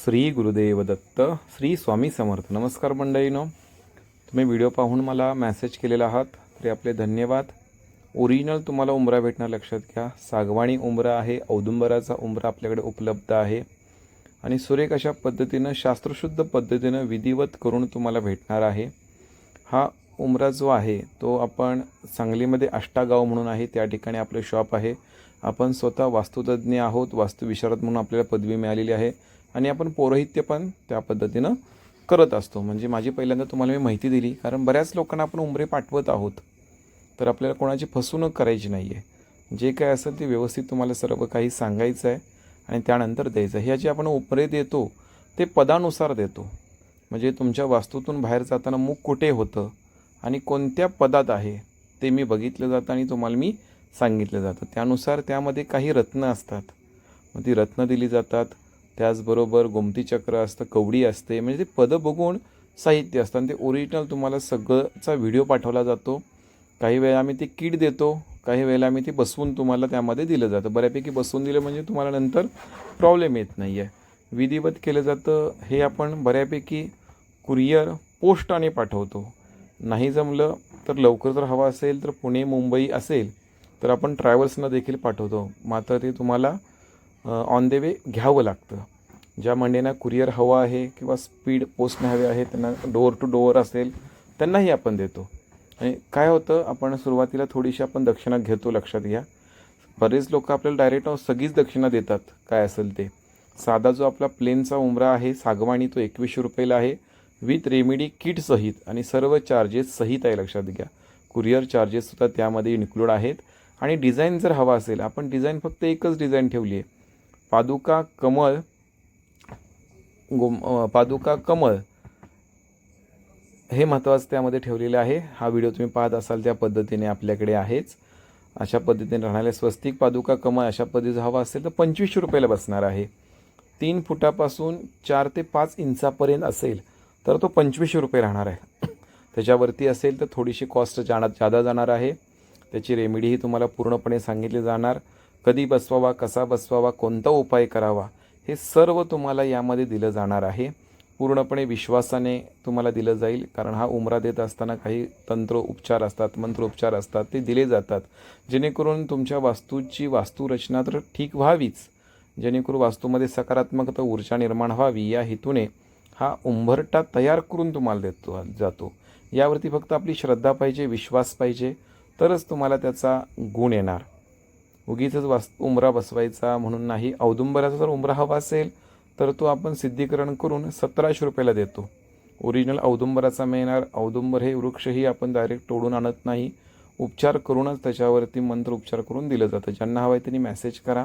श्री गुरुदेव दत्त, श्री स्वामी समर्थ. नमस्कार मंडळीनो, तुम्ही व्हिडिओ पाहून मला मेसेज केलेला आहात तरी आपले धन्यवाद. ओरिजिनल तुम्हाला उंबरा भेटणार, लक्षात घ्या. सागवाणी उंबरा आहे, औदुंबराचा उंबरा आपल्याकडे उपलब्ध आहे आणि सुरेख अशा पद्धतीनं शास्त्रशुद्ध पद्धतीनं विधिवत करून तुम्हाला भेटणार आहे. हा उंबरा जो आहे तो आपण सांगलीमध्ये अष्टागाव म्हणून आहे, त्या ठिकाणी आपले शॉप आहे. आपण स्वतः वास्तुतज्ञ आहोत, वास्तुविशारद म्हणून आपल्याला पदवी मिळालेली आहे आणि आपण पौरोहित्य पण त्या पद्धतीनं करत असतो. म्हणजे माझी पहिल्यांदा तुम्हाला मी माहिती दिली, कारण बऱ्याच लोकांना आपण उंबरे पाठवत आहोत, तर आपल्याला कोणाची फसवणूक करायची नाही आहे. जे काय असेल ते व्यवस्थित तुम्हाला सर्व काही सांगायचं आहे आणि त्यानंतर द्यायचं आहे. ह्या जे आपण उंबरे देतो ते पदानुसार देतो. म्हणजे तुमच्या वास्तूतून बाहेर जाताना मुख कुठे होतं आणि कोणत्या पदात आहे ते मी बघितलं जातं आणि तुम्हाला मी सांगितलं जातं. त्यानुसार त्यामध्ये काही रत्न असतात, मग ती रत्न दिली जातात. त्याचबरोबर गोमती चक्र असतं, कवडी असते, म्हणजे ते पदं बघून साहित्य असतं आणि ते ओरिजिनल तुम्हाला सगळंचा व्हिडिओ पाठवला जातो. काही वेळा आम्ही ते किट देतो, काही वेळेला आम्ही ते बसवून तुम्हाला त्यामध्ये दिलं जातं. बऱ्यापैकी बसवून दिलं म्हणजे तुम्हाला नंतर प्रॉब्लेम येत नाही आहे. विधिवत केलं जातं. हे आपण बऱ्यापैकी कुरिअर पोस्टाने पाठवतो. नाही जमलं तर लवकर जर हवा असेल तर पुणे मुंबई असेल तर आपण ट्रॅव्हल्सनं देखील पाठवतो. मात्र ते तुम्हाला ऑन द वे घ्यावं लागतं. ज्या मंडळींना कुरिअर हवा आहे किंवा स्पीड पोस्टने हवे आहे, त्यांना डोअर टू डोअर असेल त्यांनाही आपण देतो. आणि काय होतं, आपण सुरुवातीला थोडीशी आपण दक्षिणा घेतो, लक्षात घ्या. बरेच लोक आपल्याला डायरेक्ट सगळीच दक्षिणा देतात, काय असेल ते. साधा जो आपला प्लेनचा उंबरा आहे सागवाणी, तो 2100 रुपयाला आहे, विथ रेमेडी किट सहित आणि सर्व चार्जेस सहित आहे, लक्षात घ्या. कुरिअर चार्जेससुद्धा त्यामध्ये इन्क्लूड आहेत. आणि डिझाईन जर हवा असेल, आपण डिझाईन फक्त एकच डिझाईन ठेवली आहे, पादुका कमळ. पादुका कमळ हे महत्त्वाचं त्यामध्ये ठेवलेलं आहे. हा व्हिडिओ तुम्ही पाहत असाल त्या पद्धतीने आपल्याकडे आहेच. अशा पद्धतीने राहणारे स्वस्तिक पादुका कमळ अशा पद्धतीचं हवा असेल तर 2500 रुपयाला बसणार आहे. 3 फुटापासून 4 ते 5 इंचापर्यंत असेल तर तो 2500 रुपये राहणार आहे. त्याच्यावरती असेल तर थोडीशी कॉस्ट जादा जाणार आहे. त्याची रेमेडीही तुम्हाला पूर्णपणे सांगितली जाणार. कधी बसवावा, कसा बसवावा, कोणता उपाय करावा, हे सर्व तुम्हाला यामध्ये दिलं जाणार आहे. पूर्णपणे विश्वासाने तुम्हाला दिलं जाईल, कारण हा उंबरा देत असताना काही तंत्र उपचार असतात, मंत्र उपचार असतात, ते दिले जातात जेणेकरून तुमच्या वास्तूची वास्तुरचना तर ठीक व्हावीच, जेणेकरून वास्तूमध्ये सकारात्मकता ऊर्जा निर्माण व्हावी, या हेतूने हा उंबरटा तयार करून तुम्हाला जातो. यावरती फक्त आपली श्रद्धा पाहिजे, विश्वास पाहिजे, तरच तुम्हाला त्याचा गुण येणार. उगीचच उंबरा बसवायचा म्हणून नाही. औदुंबराचा जर उंबरा हवा असेल तर तो आपण सिद्धीकरण करून 1700 रुपयाला देतो. ओरिजिनल औदुंबराचा मिळणार. औदुंबर हे वृक्षही आपण डायरेक्ट तोडून आणत नाही, उपचार करूनच त्याच्यावरती मंत्र उपचार करून दिलं जातं. ज्यांना हवं आहे त्यांनी मेसेज करा.